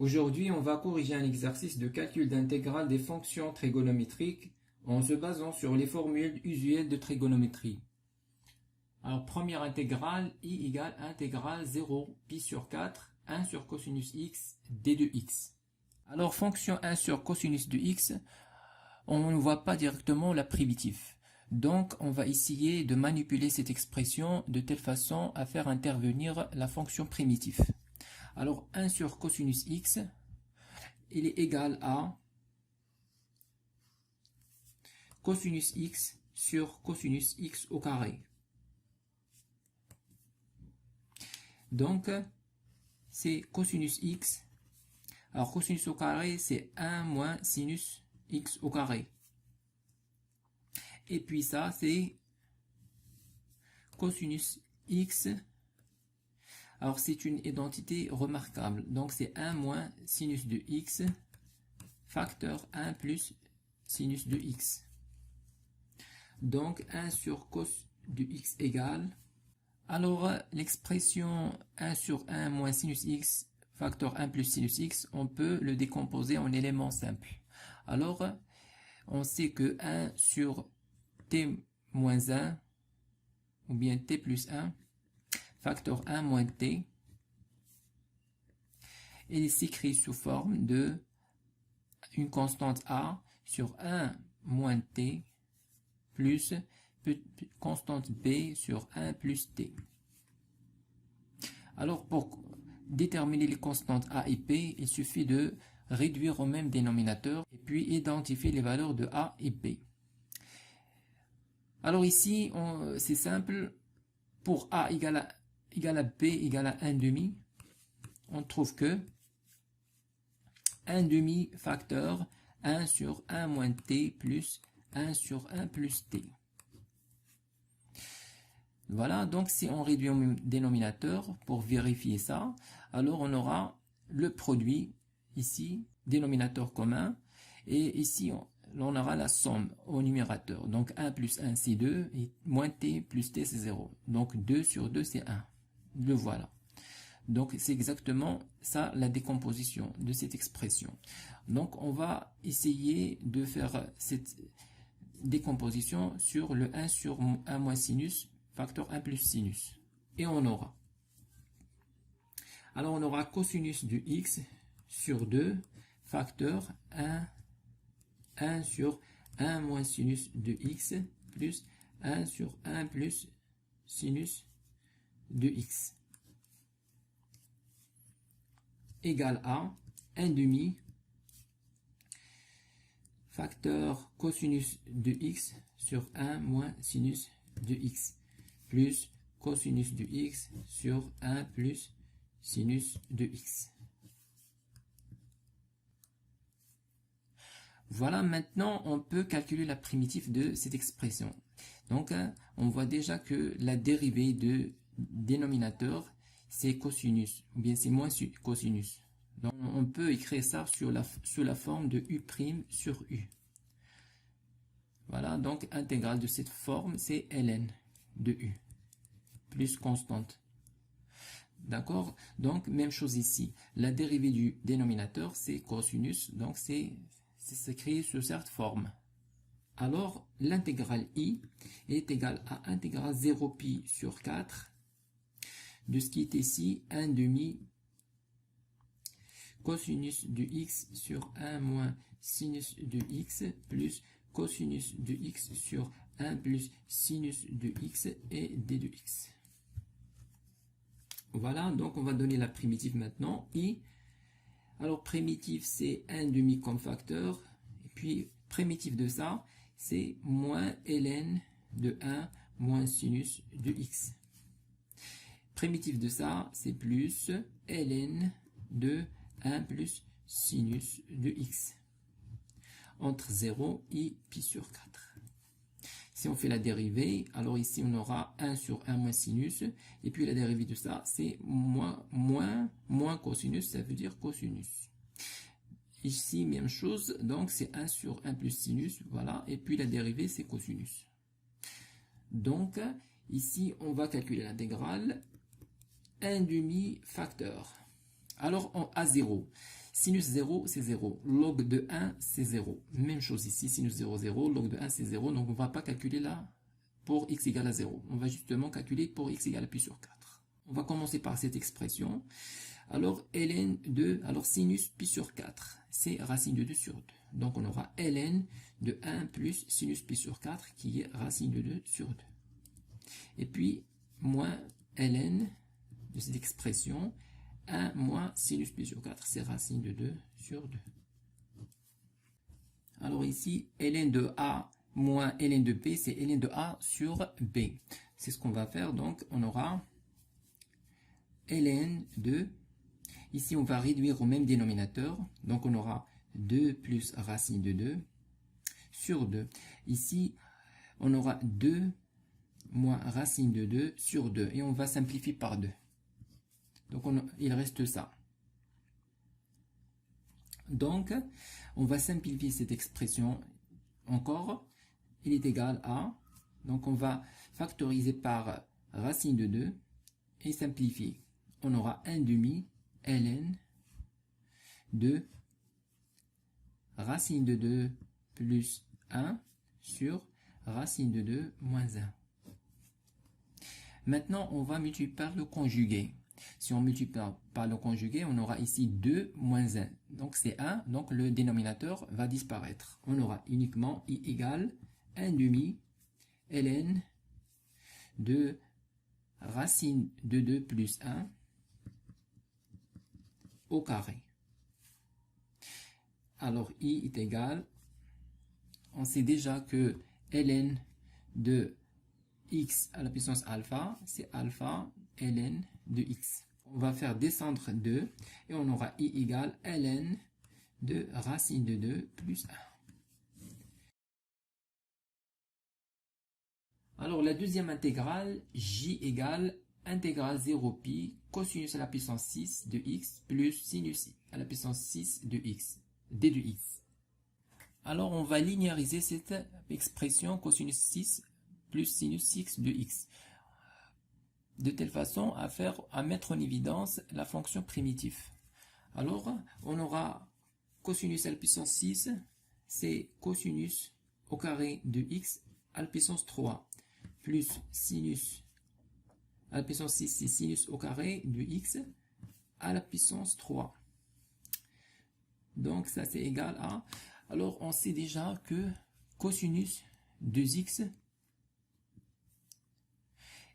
Aujourd'hui, on va corriger un exercice de calcul d'intégrale des fonctions trigonométriques en se basant sur les formules usuelles de trigonométrie. Alors, première intégrale, i égale intégrale 0 pi sur 4, 1 sur cosinus x d de x. Alors, fonction 1 sur cosinus de x, on ne voit pas directement la primitive. Donc, on va essayer de manipuler cette expression de telle façon à faire intervenir la fonction primitive. Alors, 1 sur cosinus x, il est égal à cosinus x sur cosinus x au carré. Donc, c'est cosinus x. Alors, cosinus au carré, c'est 1 moins sinus x au carré. Et puis ça, c'est cosinus x. Alors, c'est une identité remarquable. Donc, c'est 1 moins sinus de x facteur 1 plus sinus de x. Donc, 1 sur cos de x égale. Alors, l'expression 1 sur 1 moins sinus x facteur 1 plus sinus x, on peut le décomposer en éléments simples. Alors, on sait que 1 sur t moins 1, ou bien t plus 1, facteur 1 moins t, il s'écrit sous forme de une constante a sur 1 moins t plus constante b sur 1 plus t. Alors, pour déterminer les constantes a et p, il suffit de réduire au même dénominateur et puis identifier les valeurs de a et b. Alors ici, c'est simple. Pour a égale à b égale à 1 demi, on trouve que 1 demi facteur 1 sur 1 moins t plus 1 sur 1 plus t. Voilà, donc si on réduit au même dénominateur pour vérifier ça, alors on aura le produit ici, dénominateur commun, et ici on aura la somme au numérateur. Donc 1 plus 1 c'est 2, et moins t plus t c'est 0. Donc 2 sur 2 c'est 1. Le voilà. Donc c'est exactement ça la décomposition de cette expression. Donc on va essayer de faire cette décomposition sur le 1 sur 1 moins sinus facteur 1 plus sinus. Et on aura. Alors on aura cosinus de x sur 2 facteur 1 sur 1 moins sinus de x plus 1 sur 1 plus sinus de x égale à 1 demi facteur cosinus de x sur 1 moins sinus de x plus cosinus de x sur 1 plus sinus de x. Voilà, maintenant on peut calculer la primitive de cette expression. Donc on voit déjà que la dérivée de dénominateur c'est cosinus, ou bien c'est moins cosinus. Donc on peut écrire ça sous la forme de u' sur u. Voilà, donc intégrale de cette forme c'est ln de u plus constante. D'accord? Donc même chose ici. La dérivée du dénominateur c'est cosinus, donc c'est écrit sous cette forme. Alors l'intégrale i est égale à intégrale 0 pi sur 4 de ce qui est ici 1 demi cosinus de x sur 1 moins sinus de x plus cosinus de x sur 1 plus sinus de x et d de x. Voilà, donc on va donner la primitive maintenant, i. Alors primitive c'est 1 demi comme facteur, et puis primitive de ça c'est moins ln de 1 moins sinus de x. Primitive de ça c'est plus ln de 1 plus sinus de x entre 0 et pi sur 4. Si on fait la dérivée, alors ici on aura 1 sur 1 moins sinus, et puis la dérivée de ça c'est moins cosinus, ça veut dire cosinus. Ici même chose, donc c'est 1 sur 1 plus sinus, voilà, et puis la dérivée c'est cosinus. Donc ici on va calculer l'intégrale 1 demi facteur. Alors en A0, Sinus 0, c'est 0. Log de 1, c'est 0. Même chose ici, sinus 0, 0. Log de 1, c'est 0. Donc, on ne va pas calculer là pour x égale à 0. On va justement calculer pour x égale à pi sur 4. On va commencer par cette expression. Alors, ln de, alors sinus pi sur 4, c'est racine de 2 sur 2. Donc, on aura ln de 1 plus sinus pi sur 4, qui est racine de 2 sur 2. Et puis, moins ln de cette expression, 1 moins sinus pi sur 4, c'est racine de 2 sur 2. Alors ici, ln de A moins ln de B, c'est ln de A sur B. C'est ce qu'on va faire, donc on aura ln de, ici on va réduire au même dénominateur, donc on aura 2 plus racine de 2 sur 2. Ici, on aura 2 moins racine de 2 sur 2, et on va simplifier par 2. Donc il reste ça. Donc, on va simplifier cette expression encore. Il est égal à, donc on va factoriser par racine de 2 et simplifier. On aura 1 demi ln de racine de 2 plus 1 sur racine de 2 moins 1. Maintenant, on va multiplier par le conjugué. Si on multiplie par le conjugué, on aura ici 2 moins 1. Donc c'est 1, donc le dénominateur va disparaître. On aura uniquement i égale 1 demi ln de racine de 2 plus 1 au carré. Alors i est égal, on sait déjà que ln de x à la puissance alpha, c'est alpha ln de x. On va faire descendre 2 et on aura i égale ln de racine de 2 plus 1. Alors la deuxième intégrale, j égale intégrale 0 pi cosinus à la puissance 6 de x plus sinus à la puissance 6 de x, d de x. Alors on va linéariser cette expression cosinus 6 plus sinus 6 de x, de telle façon à mettre en évidence la fonction primitive. Alors, on aura cosinus à la puissance 6, c'est cosinus au carré de x à la puissance 3, plus sinus à la puissance 6, c'est sinus au carré de x à la puissance 3. Donc, ça c'est égal à... Alors, on sait déjà que cosinus de x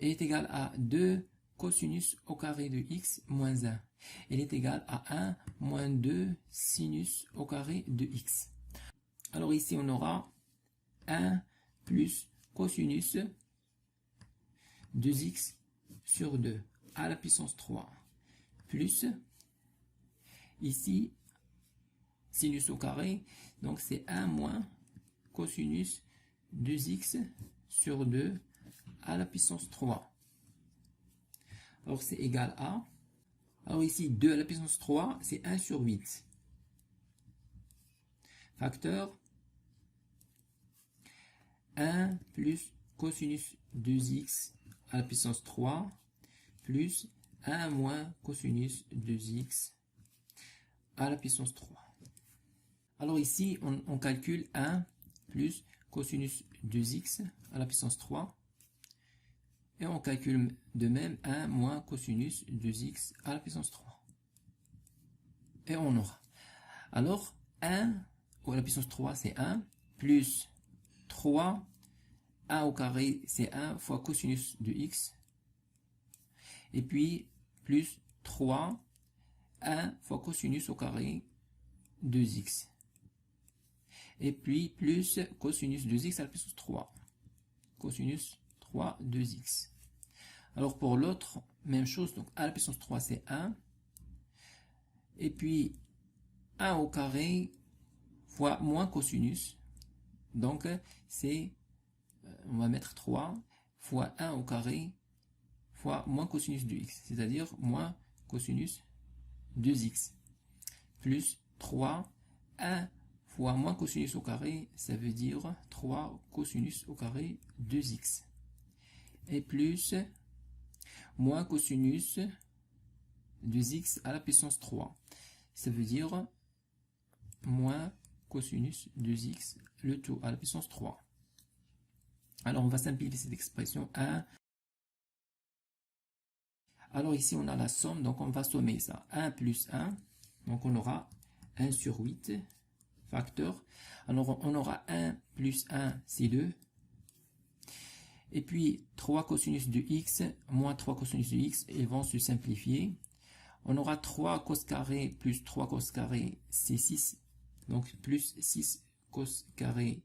est égal à 2 cosinus au carré de x moins 1. Elle est égale à 1 moins 2 sinus au carré de x. Alors ici, on aura 1 plus cosinus 2x sur 2 à la puissance 3. Plus, ici, sinus au carré, donc c'est 1 moins cosinus 2x sur 2 à la puissance 3. Alors c'est égal à, alors ici 2 à la puissance 3, c'est 1 sur 8. Facteur 1 plus cosinus 2x à la puissance 3 plus 1 moins cosinus 2x à la puissance 3. Alors ici, on calcule 1 plus cosinus 2x à la puissance 3. Et on calcule de même 1 moins cosinus 2x à la puissance 3. Et on aura. Alors, 1 à la puissance 3, c'est 1, plus 3, 1 au carré, c'est 1 fois cosinus de x. Et puis, plus 3, 1 fois cosinus au carré, 2x. Et puis, plus cosinus 2x à la puissance 3. Cosinus 3, 2x. Alors pour l'autre, même chose, donc à la puissance 3 c'est 1, et puis 1 au carré fois moins cosinus, donc c'est, on va mettre 3 fois 1 au carré fois moins cosinus de x, c'est-à-dire moins cosinus 2x, plus 3, 1 fois moins cosinus au carré, ça veut dire 3 cosinus au carré 2x. Et plus moins cosinus 2x à la puissance 3. ça veut dire moins cosinus 2x, le tout à la puissance 3. Alors on va simplifier cette expression 1. Alors ici on a la somme, donc on va sommer ça. 1 plus 1, donc on aura 1 sur 8 facteur. Alors on aura 1 plus 1, c'est 2. Et puis 3 cosinus de x moins 3 cosinus de x, ils vont se simplifier. On aura 3 cos carré plus 3 cos carré, c'est 6. Donc plus 6 cos carré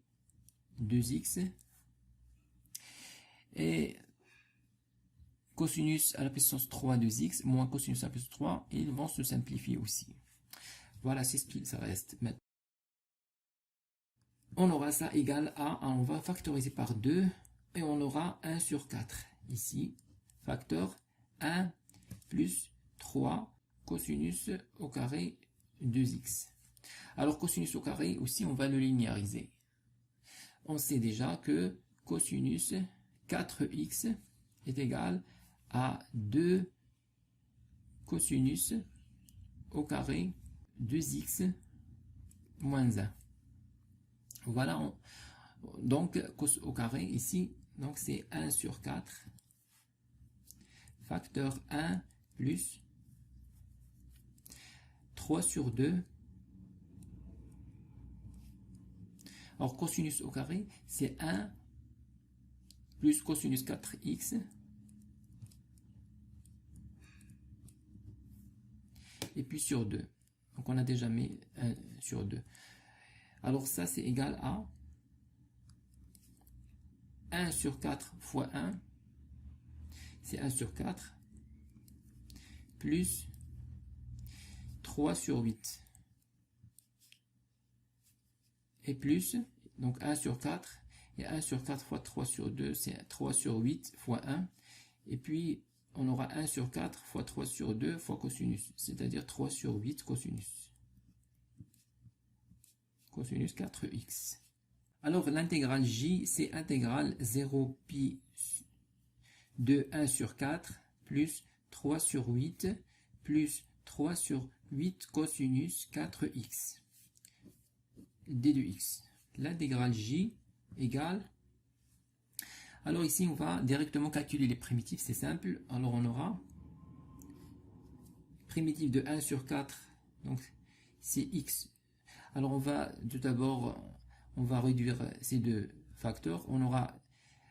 2x. Et cosinus à la puissance 3 de x moins cosinus à la puissance 3, ils vont se simplifier aussi. Voilà, c'est ce qu'il ça reste maintenant. On aura ça égal à, on va factoriser par 2, et on aura 1 sur 4 ici, facteur 1 plus 3 cosinus au carré 2x. Alors cosinus au carré aussi, on va le linéariser. On sait déjà que cosinus 4x est égal à 2 cosinus au carré 2x moins 1. Voilà, donc cos au carré ici, donc c'est 1 sur 4 facteur 1 plus 3 sur 2. Alors cosinus au carré, c'est 1 plus cosinus 4x et puis sur 2. Donc on a déjà mis 1 sur 2. Alors ça c'est égal à 1 sur 4 fois 1, c'est 1 sur 4, plus 3 sur 8. Et plus, donc 1 sur 4, et 1 sur 4 fois 3 sur 2, c'est 3 sur 8 fois 1. Et puis, on aura 1 sur 4 fois 3 sur 2 fois cosinus, c'est-à-dire 3 sur 8 cosinus. Cosinus 4x. Alors, l'intégrale j, c'est intégrale 0 pi de 1 sur 4 plus 3 sur 8 plus 3 sur 8 cosinus 4x d de x. L'intégrale j égale, alors ici on va directement calculer les primitives, c'est simple. Alors on aura primitive de 1 sur 4, donc c'est x. Alors on va tout d'abord, on va réduire ces deux facteurs. On aura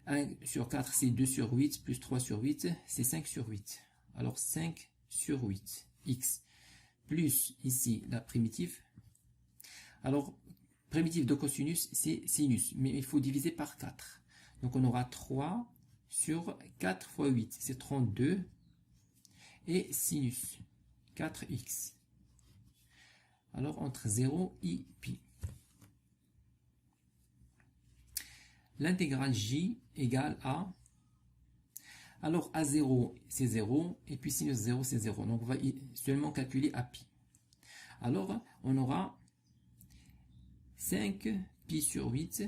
1 sur 4, c'est 2 sur 8, plus 3 sur 8, c'est 5 sur 8. Alors 5 sur 8, x, plus ici la primitive. Alors, primitive de cosinus, c'est sinus, mais il faut diviser par 4. Donc on aura 3 sur 4 fois 8, c'est 32, et sinus, 4x. Alors entre 0 et pi. L'intégrale j égale à, alors à 0 c'est 0, et puis sinus 0 c'est 0, donc on va seulement calculer à pi. Alors on aura 5 pi sur 8,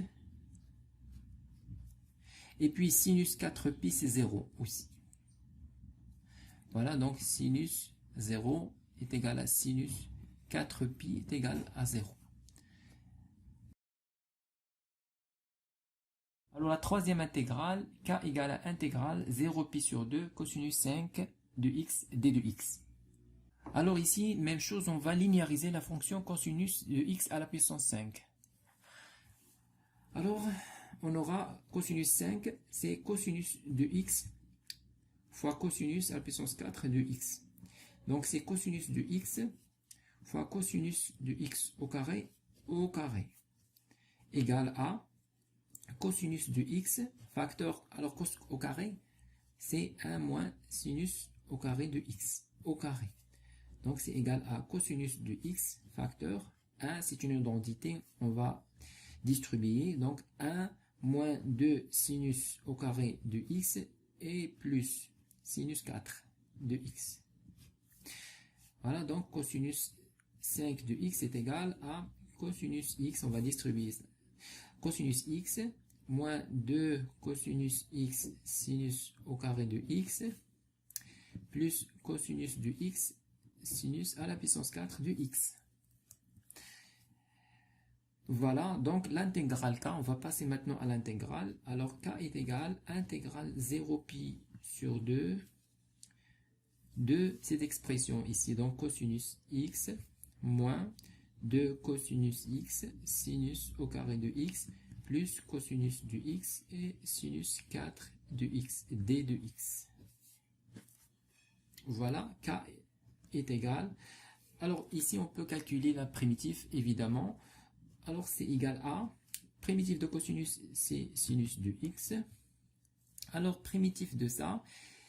et puis sinus 4pi c'est 0 aussi. Voilà, donc sinus 0 est égal à sinus 4pi est égal à 0. Alors la troisième intégrale, k égale à intégrale 0pi sur 2 cosinus 5 de x d de x. Alors ici, même chose, on va linéariser la fonction cosinus de x à la puissance 5. Alors, on aura cosinus 5, c'est cosinus de x fois cosinus à la puissance 4 de x. Donc c'est cosinus de x fois cosinus de x au carré égale à cosinus de x facteur, alors cos au carré, c'est 1 moins sinus au carré de x au carré. Donc c'est égal à cosinus de x facteur 1, c'est une identité, on va distribuer, donc 1 moins 2 sinus au carré de x et plus sinus 4 de x. Voilà, donc cosinus 5 de x est égal à cosinus x, on va distribuer ça. Cosinus x moins 2 cosinus x sinus au carré de x plus cosinus de x sinus à la puissance 4 du x. Voilà, donc l'intégrale k, on va passer maintenant à l'intégrale. Alors k est égal à intégrale 0pi sur 2 de cette expression ici, donc cosinus x moins 2 cosinus x sinus au carré de x plus cosinus du x et sinus 4 de x, d de x. Voilà, k est égal. Alors ici, on peut calculer la primitive, évidemment. Alors c'est égal à, primitive de cosinus, c'est sinus de x. Alors primitive de ça,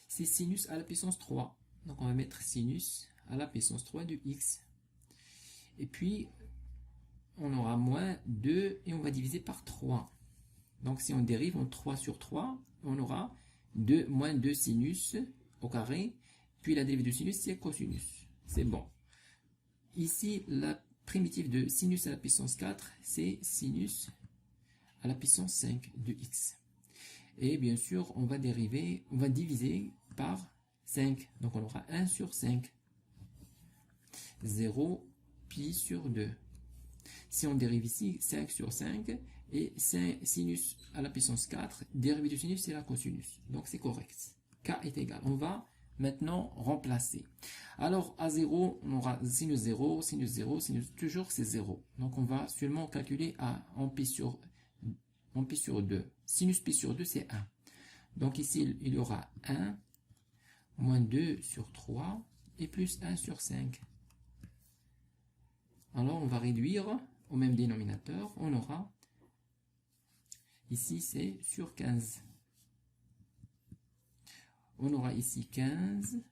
c'est sinus à la puissance 3. Donc on va mettre sinus à la puissance 3 de x. Et puis, on aura moins 2 et on va diviser par 3. Donc si on dérive en 3 sur 3, on aura moins 2 sinus au carré. Puis la dérivée de sinus, c'est cosinus. C'est bon. Ici, la primitive de sinus à la puissance 4, c'est sinus à la puissance 5 de x. Et bien sûr, on va diviser par 5. Donc on aura 1 sur 5. 0 pi sur 2. Si on dérive ici, 5 sur 5, et sinus à la puissance 4, dérivée du sinus, c'est la cosinus. Donc c'est correct. K est égal. On va maintenant remplacer. Alors à 0, on aura sinus 0, sinus 0, sinus, toujours c'est 0. Donc on va seulement calculer en pi sur 2. Sinus pi sur 2, c'est 1. Donc ici, il y aura 1, moins 2 sur 3, et plus 1 sur 5. Alors on va réduire au même dénominateur. On aura, ici c'est sur 15. On aura ici 15,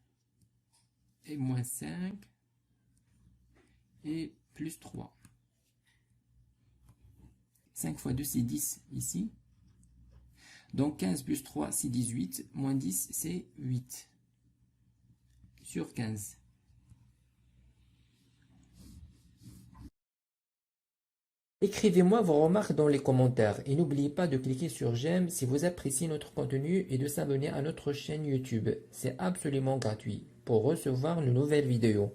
et moins 5, et plus 3. 5 fois 2, c'est 10 ici. Donc 15 plus 3, c'est 18. Moins 10, c'est 8. Sur 15. Écrivez-moi vos remarques dans les commentaires et n'oubliez pas de cliquer sur j'aime si vous appréciez notre contenu et de s'abonner à notre chaîne YouTube. C'est absolument gratuit pour recevoir de nouvelles vidéos.